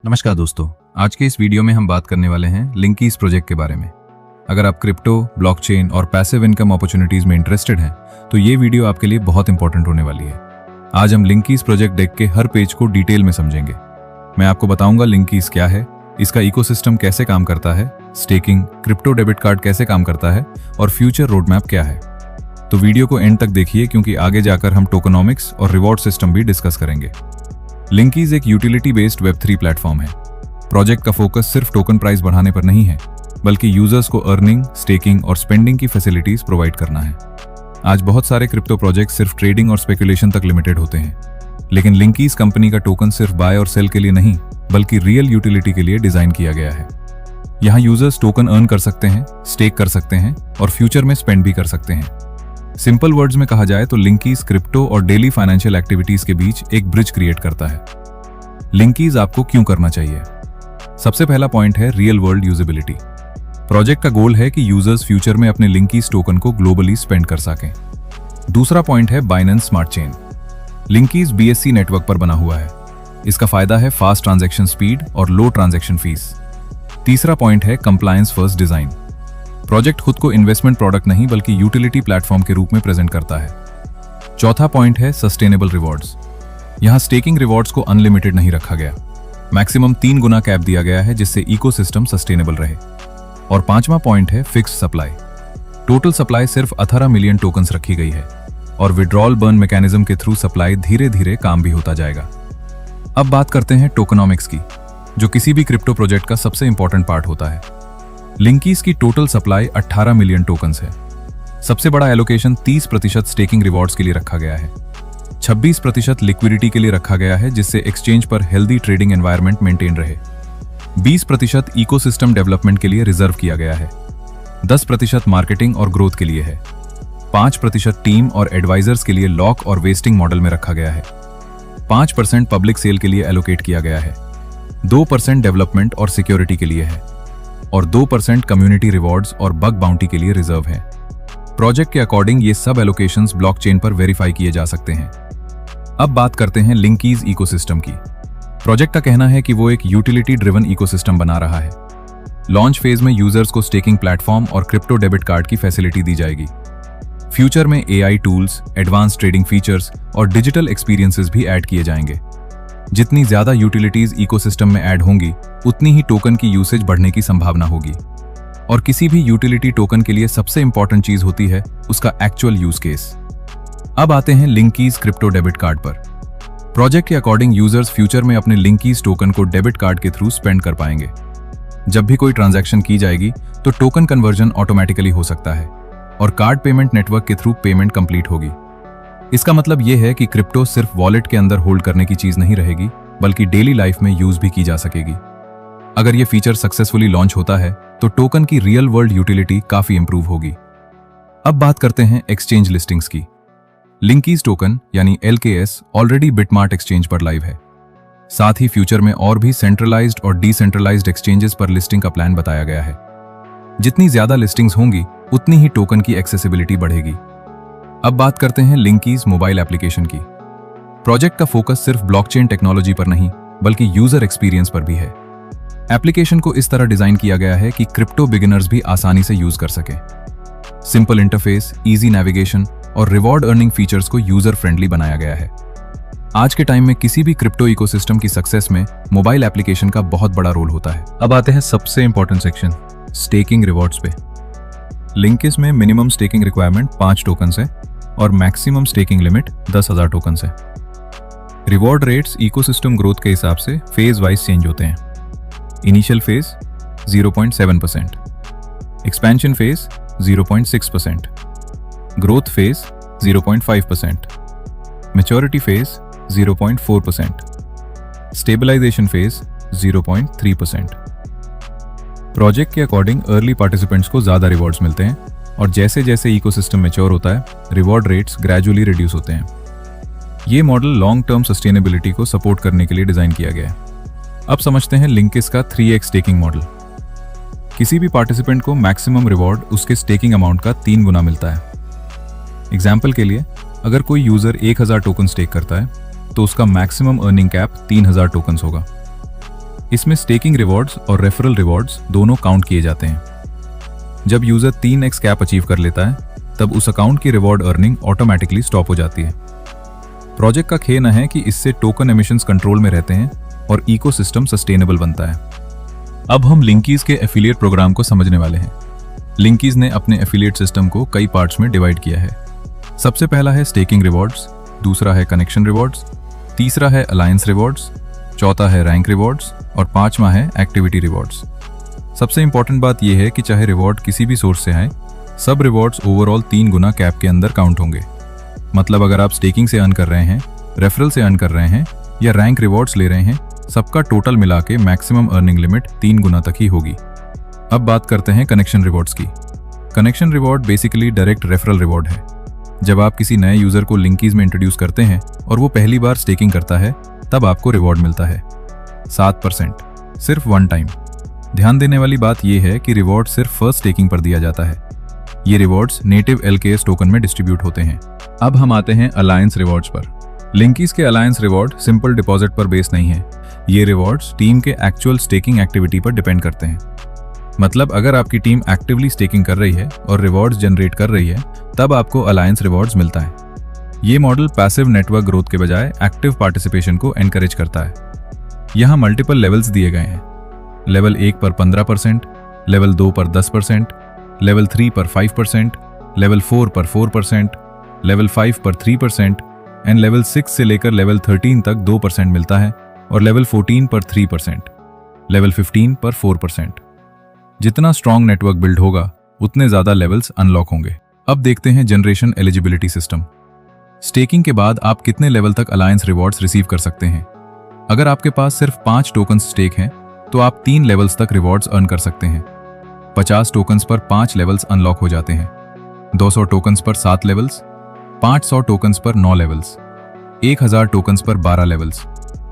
नमस्कार दोस्तों, आज के इस वीडियो में हम बात करने वाले हैं लिंकीज प्रोजेक्ट के बारे में। अगर आप क्रिप्टो, ब्लॉकचेन और पैसिव इनकम अपॉर्चुनिटीज में इंटरेस्टेड हैं, तो ये वीडियो आपके लिए बहुत इंपॉर्टेंट होने वाली है। आज हम लिंकीज प्रोजेक्ट डेक के हर पेज को डिटेल में समझेंगे। मैं आपको बताऊंगा लिंकीज क्या है, इसका इकोसिस्टम कैसे काम करता है, स्टेकिंग, क्रिप्टो डेबिट कार्ड कैसे काम करता है और फ्यूचर रोड मैप क्या है। तो वीडियो को एंड तक देखिए, क्योंकि आगे जाकर हम टोकनॉमिक्स और रिवॉर्ड सिस्टम भी डिस्कस करेंगे। लिंकीज एक यूटिलिटी बेस्ड वेब3 प्लेटफॉर्म है। प्रोजेक्ट का फोकस सिर्फ टोकन प्राइस बढ़ाने पर नहीं है, बल्कि यूजर्स को अर्निंग, स्टेकिंग और स्पेंडिंग की फैसिलिटीज प्रोवाइड करना है। आज बहुत सारे क्रिप्टो प्रोजेक्ट सिर्फ ट्रेडिंग और स्पेकुलेशन तक लिमिटेड होते हैं, लेकिन लिंकीज कंपनी का टोकन सिर्फ बाय और सेल के लिए नहीं, बल्कि रियल यूटिलिटी के लिए डिजाइन किया गया है। यहाँ यूजर्स टोकन अर्न कर सकते हैं, स्टेक कर सकते हैं और फ्यूचर में स्पेंड भी कर सकते हैं। सिंपल वर्ड्स में कहा जाए तो लिंकीज क्रिप्टो और डेली फाइनेंशियल एक्टिविटीज के बीच एक ब्रिज क्रिएट करता है। लिंकीज आपको क्यों करना चाहिए? सबसे पहला पॉइंट है रियल वर्ल्ड यूजेबिलिटी। प्रोजेक्ट का गोल है कि यूजर्स फ्यूचर में अपने लिंकीज टोकन को ग्लोबली स्पेंड कर सकें। दूसरा पॉइंट है बाइनेंस स्मार्ट चेन। लिंकीज BSC नेटवर्क पर बना हुआ है। इसका फायदा है फास्ट ट्रांजैक्शन स्पीड और लो ट्रांजैक्शन फीस। तीसरा पॉइंट है कंप्लायंस फर्स्ट डिजाइन। प्रोजेक्ट खुद को इन्वेस्टमेंट प्रोडक्ट नहीं, बल्कि यूटिलिटी प्लेटफॉर्म के रूप में प्रेजेंट करता है। चौथा पॉइंट है सस्टेनेबल रिवॉर्ड्स। यहां स्टेकिंग रिवॉर्ड्स को अनलिमिटेड नहीं रखा गया, मैक्सिमम 3 गुना कैप दिया गया है, जिससे इकोसिस्टम सस्टेनेबल रहे। और पांचवा पॉइंट है फिक्स्ड सप्लाई। टोटल सप्लाई सिर्फ 18 मिलियन टोकन्स रखी गई है और विड्रॉल बर्न मैकेनिज्म के थ्रू सप्लाई धीरे धीरे काम भी होता जाएगा। अब बात करते हैं टोकनॉमिक्स की, जो किसी भी क्रिप्टो प्रोजेक्ट का सबसे इंपॉर्टेंट पार्ट होता है। लिंकीज की टोटल सप्लाई 18 मिलियन टोकन्स है। सबसे बड़ा एलोकेशन 30% स्टेकिंग रिवॉर्ड्स के लिए रखा गया है। 26% लिक्विडिटी के लिए रखा गया है, जिससे एक्सचेंज पर हेल्दी ट्रेडिंग एनवायरनमेंट मेंटेन रहे। 20% इकोसिस्टम डेवलपमेंट के लिए रिजर्व किया गया है। 10% मार्केटिंग और ग्रोथ के लिए है। 5% टीम और एडवाइजर्स के लिए लॉक और वेस्टिंग मॉडल में रखा गया है। 5% पब्लिक सेल के लिए एलोकेट किया गया है। 2% डेवलपमेंट और सिक्योरिटी के लिए है और 2% कम्युनिटी रिवॉर्ड्स और बग बाउंटी के लिए रिजर्व है। प्रोजेक्ट के अकॉर्डिंग ये सब एलोकेशंस ब्लॉकचेन पर वेरीफाई किए जा सकते हैं। अब बात करते हैं लिंकीज इकोसिस्टम की। प्रोजेक्ट का कहना है कि वो एक यूटिलिटी ड्रिवन इकोसिस्टम बना रहा है। लॉन्च फेज में यूजर्स को स्टेकिंग प्लेटफॉर्म और क्रिप्टो डेबिट कार्ड की फैसिलिटी दी जाएगी। फ्यूचर में AI tools, advance trading features और डिजिटल एक्सपीरियंसेस भी ऐड किए जाएंगे। जितनी ज्यादा यूटिलिटीज इकोसिस्टम में ऐड होंगी, उतनी ही टोकन की यूसेज बढ़ने की संभावना होगी। और किसी भी यूटिलिटी टोकन के लिए सबसे इंपॉर्टेंट चीज होती है उसका एक्चुअल यूज केस। अब आते हैं लिंकीज क्रिप्टो डेबिट कार्ड पर। प्रोजेक्ट के अकॉर्डिंग यूजर्स फ्यूचर में अपने लिंकीज टोकन को डेबिट कार्ड के थ्रू स्पेंड कर पाएंगे। जब भी कोई ट्रांजैक्शन की जाएगी तो टोकन कन्वर्जन ऑटोमेटिकली हो सकता है और कार्ड पेमेंट नेटवर्क के थ्रू पेमेंट कंप्लीट होगी। इसका मतलब यह है कि क्रिप्टो सिर्फ वॉलेट के अंदर होल्ड करने की चीज नहीं रहेगी, बल्कि डेली लाइफ में यूज भी की जा सकेगी। अगर यह फीचर सक्सेसफुली लॉन्च होता है तो टोकन की रियल वर्ल्ड यूटिलिटी काफी इंप्रूव होगी। अब बात करते हैं एक्सचेंज लिस्टिंग्स की। लिंकीज टोकन यानी LKS ऑलरेडी बिटमार्ट एक्सचेंज पर लाइव है। साथ ही फ्यूचर में और भी सेंट्रलाइज्ड और डिसेंट्रलाइज्ड एक्सचेंजेस पर लिस्टिंग का प्लान बताया गया है। जितनी ज्यादा लिस्टिंग्स होंगी, उतनी ही टोकन की एक्सेसिबिलिटी बढ़ेगी। अब बात करते हैं लिंकीज मोबाइल एप्लीकेशन की। प्रोजेक्ट का फोकस सिर्फ ब्लॉकचेन टेक्नोलॉजी पर नहीं, बल्कि यूजर एक्सपीरियंस पर भी है। एप्लीकेशन को इस तरह डिजाइन किया गया है कि क्रिप्टो बिगिनर्स भी आसानी से यूज कर सकें। सिंपल इंटरफेस, इजी नेविगेशन और रिवॉर्ड अर्निंग फीचर्स को यूजर फ्रेंडली बनाया गया है। आज के टाइम में किसी भी क्रिप्टो इकोसिस्टम की सक्सेस में मोबाइल एप्लीकेशन का बहुत बड़ा रोल होता है। अब आते हैं सबसे इंपॉर्टेंट सेक्शन, स्टेकिंग रिवॉर्ड्स पे। लिंकीज में मिनिमम स्टेकिंग रिक्वायरमेंट 5 टोकन्स है और मैक्सिमम स्टेकिंग लिमिट 10,000 टोकन्स है। रिवॉर्ड रेट्स इकोसिस्टम ग्रोथ के हिसाब से फेज वाइज चेंज होते हैं। Initial phase 0.7%, expansion phase 0.6%, growth phase 0.5%, maturity phase 0.4%, stabilization phase 0.3%। Project के अकॉर्डिंग अर्ली पार्टिसिपेंट्स को ज्यादा रिवॉर्ड्स मिलते हैं और जैसे जैसे इकोसिस्टम मैच्योर होता है, रिवॉर्ड रेट्स ग्रेजुअली रिड्यूस होते हैं। ये मॉडल लॉन्ग टर्म सस्टेनेबिलिटी को सपोर्ट करने के लिए डिजाइन किया गया है। अब समझते हैं लिंकीज का 3x स्टेकिंग मॉडल। किसी भी पार्टिसिपेंट को मैक्सिमम रिवॉर्ड उसके स्टेकिंग अमाउंट का 3 गुना मिलता है। एग्जाम्पल के लिए, अगर कोई यूजर 1000 टोकन स्टेक करता है तो उसका मैक्सिमम अर्निंग कैप 3000 टोकन्स होगा। इसमें स्टेकिंग रिवॉर्ड्स और रेफरल रिवॉर्ड्स दोनों काउंट किए जाते हैं। जब यूजर 3x कैप अचीव कर लेता है तब उस अकाउंट की रिवॉर्ड अर्निंग ऑटोमेटिकली स्टॉप हो जाती है। प्रोजेक्ट का खेल है कि इससे टोकन एमिशंस कंट्रोल में रहते हैं और इकोसिस्टम सस्टेनेबल बनता है। अब हम लिंकीज के एफिलिएट प्रोग्राम को समझने वाले हैं। लिंकीज ने अपने एफिलिएट सिस्टम को कई पार्ट्स में डिवाइड किया है। सबसे पहला है स्टेकिंग रिवॉर्ड्स, दूसरा है कनेक्शन रिवॉर्ड्स, तीसरा है अलायंस रिवॉर्ड्स, चौथा है रैंक रिवॉर्ड्स और पांचवा है एक्टिविटी रिवॉर्ड्स। सबसे इंपॉर्टेंट बात यह है कि चाहे रिवॉर्ड किसी भी सोर्स से आए, सब रिवॉर्ड्स ओवरऑल 3 गुना कैप के अंदर काउंट होंगे। मतलब अगर आप स्टेकिंग से अर्न कर रहे हैं, रेफरल से अर्न कर रहे हैं या रैंक रिवॉर्ड्स ले रहे हैं, सबका टोटल मिला के मैक्सिमम अर्निंग लिमिट 3 गुना तक ही होगी। अब बात करते हैं कनेक्शन रिवॉर्ड्स की। Connection reward basically direct referral reward है। जब आप किसी नए यूजर को लिंकीज में इंट्रोड्यूस करते हैं और वो पहली बार स्टेकिंग करता है, तब आपको रिवॉर्ड मिलता है 7%, सिर्फ वन टाइम। ध्यान देने वाली बात यह है कि रिवॉर्ड सिर्फ फर्स्ट स्टेकिंग पर दिया जाता है। ये रिवॉर्ड्स नेटिव LKS टोकन में डिस्ट्रीब्यूट होते हैं। अब हम आते हैं अलायंस रिवॉर्ड्स पर। लिंकीज के अलायंस रिवॉर्ड सिंपल डिपॉजिट पर बेस नहीं है। ये रिवॉर्ड्स टीम के एक्चुअल स्टेकिंग एक्टिविटी पर डिपेंड करते हैं। मतलब अगर आपकी टीम एक्टिवली स्टेकिंग कर रही है और रिवॉर्ड्स जनरेट कर रही है, तब आपको अलायंस रिवॉर्ड्स मिलता है। ये मॉडल पैसिव नेटवर्क ग्रोथ के बजाय एक्टिव पार्टिसिपेशन को एनकरेज करता है। यहाँ मल्टीपल लेवल्स दिए गए हैं। लेवल 1 पर 15%, लेवल 2 पर 10%, लेवल 3 पर 5%, लेवल 4 पर 4%, लेवल 5 पर 3% एंड लेवल 6 से लेकर लेवल 13 तक 2% मिलता है और लेवल 14 पर 3%, लेवल 15 पर 4%। जितना स्ट्रॉन्ग नेटवर्क बिल्ड होगा, उतने ज्यादा लेवल्स अनलॉक होंगे। अब देखते हैं जनरेशन एलिजिबिलिटी सिस्टम। स्टेकिंग के बाद आप कितने लेवल तक अलायंस रिवॉर्ड्स रिसीव कर सकते हैं? अगर आपके पास सिर्फ 5 टोकन्स स्टेक हैं, तो आप 3 लेवल्स तक रिवॉर्ड्स अर्न कर सकते हैं। 50 टोकन्स पर 5 लेवल्स अनलॉक हो जाते हैं, 200 टोकन्स पर 7 लेवल्स, 500 टोकन्स पर 9 लेवल्स, 1000 टोकन्स पर 12 लेवल्स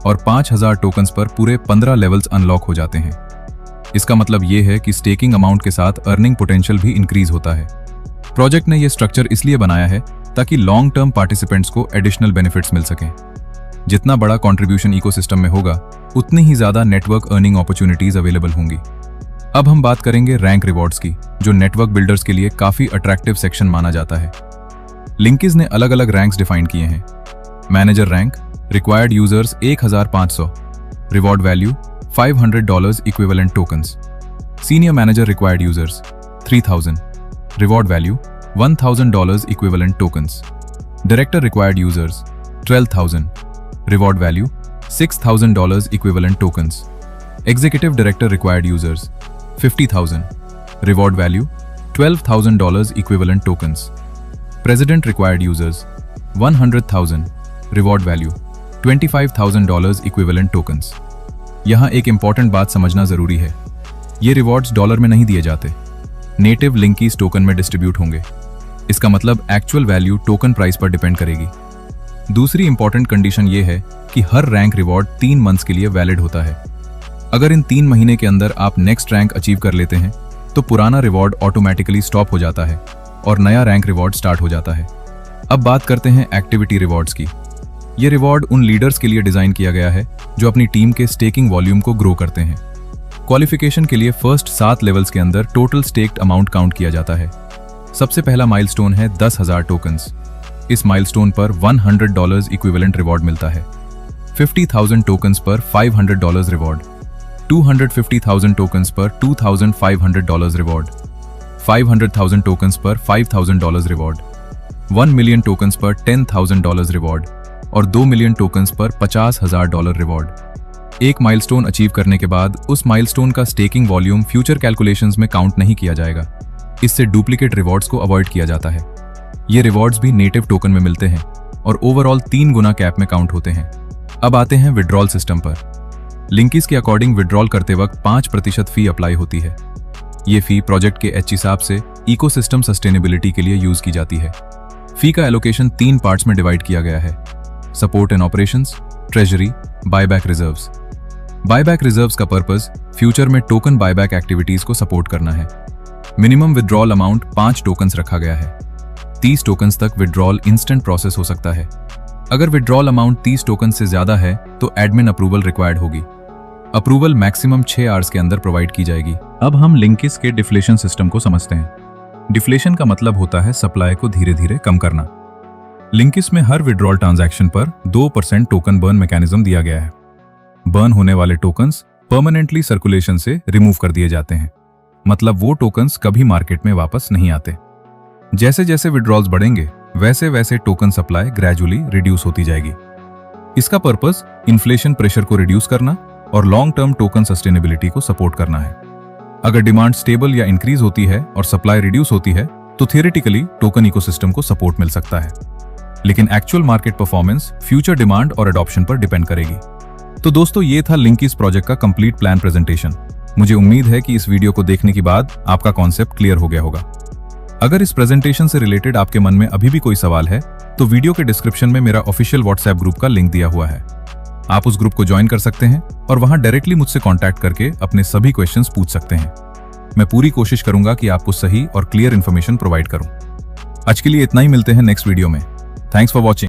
और 5000 टोकन्स पर पूरे 15 लेवल्स अनलॉक हो जाते हैं। इसका मतलब यह है कि स्टेकिंग अमाउंट के साथ अर्निंग पोटेंशियल भी इंक्रीज होता है। प्रोजेक्ट ने यह स्ट्रक्चर इसलिए बनाया है ताकि लॉन्ग टर्म पार्टिसिपेंट्स को एडिशनल बेनिफिट्स मिल सकें। जितना बड़ा कंट्रीब्यूशन इकोसिस्टम में होगा, उतनी ही ज्यादा नेटवर्क अर्निंग अपॉर्चुनिटीज अवेलेबल होंगी। अब हम बात करेंगे रैंक रिवॉर्ड्स की, जो नेटवर्क बिल्डर्स के लिए काफी अट्रैक्टिव सेक्शन माना जाता है। लिंकीज ने अलग अलग रैंक्स डिफाइन किए हैं। Manager rank, required users 1500, reward value $500 equivalent tokens. Senior manager required users 3000, reward value $1000 equivalent tokens. Director required users 12,000, reward value $6,000 equivalent tokens. Executive director required users 50,000, reward value $12,000 equivalent tokens. President required users 100,000, reward value $25,000 equivalent tokens. यहाँ एक important बात समझना जरूरी है, ये rewards dollar में नहीं दिए जाते, नेटिव लिंकीज टोकन में डिस्ट्रीब्यूट होंगे। इसका मतलब एक्चुअल वैल्यू टोकन प्राइस पर डिपेंड करेगी। दूसरी इंपॉर्टेंट कंडीशन ये है कि हर रैंक रिवॉर्ड 3 मंथ्स के लिए वैलिड होता है। अगर इन 3 महीने के अंदर आप नेक्स्ट रैंक अचीव कर लेते हैं, तो पुराना रिवॉर्ड ऑटोमेटिकली स्टॉप हो जाता है और नया रैंक रिवॉर्ड स्टार्ट हो जाता है। अब बात करते हैं एक्टिविटी रिवॉर्ड्स की। ये रिवॉर्ड उन लीडर्स के लिए डिजाइन किया गया है जो अपनी टीम के स्टेकिंग वॉल्यूम को ग्रो करते हैं। क्वालिफिकेशन के लिए फर्स्ट 7 लेवल्स के अंदर टोटल स्टेक्ड अमाउंट काउंट किया जाता है। सबसे पहला माइलस्टोन है 10,000 टोकन्स। इस माइलस्टोन पर $100 इक्विवेलेंट रिवॉर्ड मिलता है। 50,000 टोकन्स पर $500 रिवॉर्ड, 250,000 टोकन्स पर $2,500 रिवॉर्ड, 500,000 टोकन्स पर $5,000 रिवॉर्ड, 1 मिलियन टोकन्स पर $10,000 रिवॉर्ड और 2 मिलियन टोकन्स पर $50,000 रिवॉर्ड। एक माइलस्टोन अचीव करने के बाद उस माइलस्टोन का स्टेकिंग वॉल्यूम फ्यूचर कैलकुलेशंस में काउंट नहीं किया जाएगा। इससे डुप्लीकेट रिवॉर्ड्स को अवॉइड किया जाता है। ये रिवॉर्ड्स भी नेटिव टोकन में मिलते हैं और ओवरऑल 3 गुना कैप में काउंट होते हैं। अब आते हैं विड्रॉल सिस्टम पर। लिंकीज के अकॉर्डिंग विड्रॉल करते वक्त 5% फी अप्लाई होती है। ये फी प्रोजेक्ट के हिसाब से इकोसिस्टम सस्टेनेबिलिटी के लिए यूज की जाती है। फी का एलोकेशन 3 पार्ट्स में डिवाइड किया गया है: support and operations, treasury, buyback reserves. Buyback reserves का पर्पस फ्यूचर में टोकन बायबैक एक्टिविटीज को सपोर्ट करना है। मिनिमम विड्रॉल अमाउंट 5 टोकन्स रखा गया है। 30 टोकन्स तक विड्रॉल इंस्टेंट प्रोसेस हो सकता है। अगर विड्रॉल अमाउंट 30 टोकन से ज्यादा है तो एडमिन अप्रूवल रिक्वायर्ड होगी। अप्रूवल मैक्सिमम 6 आवर्स के अंदर प्रोवाइड की जाएगी। अब हम लिंकिस के डिफ्लेशन सिस्टम को समझते हैं। डिफ्लेशन का मतलब होता है सप्लाई को धीरे धीरे कम करना। लिंकिस में हर विड्रॉल ट्रांजैक्शन पर 2% टोकन बर्न मैकेनिज्म दिया गया है। बर्न होने वाले टोकन्स परमानेंटली सर्कुलेशन से रिमूव कर दिए जाते हैं, मतलब वो टोकन्स कभी मार्केट में वापस नहीं आते। जैसे जैसे विड्रॉल्स बढ़ेंगे वैसे वैसे टोकन सप्लाई ग्रेजुअली रिड्यूस होती जाएगी। इसका पर्पस इन्फ्लेशन प्रेशर को रिड्यूस करना और लॉन्ग टर्म टोकन सस्टेनेबिलिटी को सपोर्ट करना है। अगर डिमांड स्टेबल या इंक्रीज होती है और सप्लाई रिड्यूस होती है तो थियोरेटिकली टोकन इकोसिस्टम को सपोर्ट मिल सकता है, लेकिन actual market performance future demand और एडॉप्शन पर डिपेंड करेगी। तो दोस्तों, ये था लिंकिस प्रोजेक्ट का कंप्लीट प्लान प्रेजेंटेशन। मुझे उम्मीद है कि इस वीडियो को देखने के बाद आपका कॉन्सेप्ट क्लियर हो गया होगा। अगर इस प्रेजेंटेशन से रिलेटेड आपके मन में अभी भी कोई सवाल है तो वीडियो के डिस्क्रिप्शन में मेरा ऑफिशियल व्हाट्सएप ग्रुप का लिंक दिया हुआ है। आप उस ग्रुप को ज्वाइन कर सकते हैं और वहां डायरेक्टली मुझसे कांटेक्ट करके अपने सभी क्वेश्चंस पूछ सकते हैं। मैं पूरी कोशिश करूंगा कि आपको सही और क्लियर इन्फॉर्मेशन प्रोवाइड करूं। आज के लिए इतना ही, मिलते हैं नेक्स्ट वीडियो में। Thanks for watching.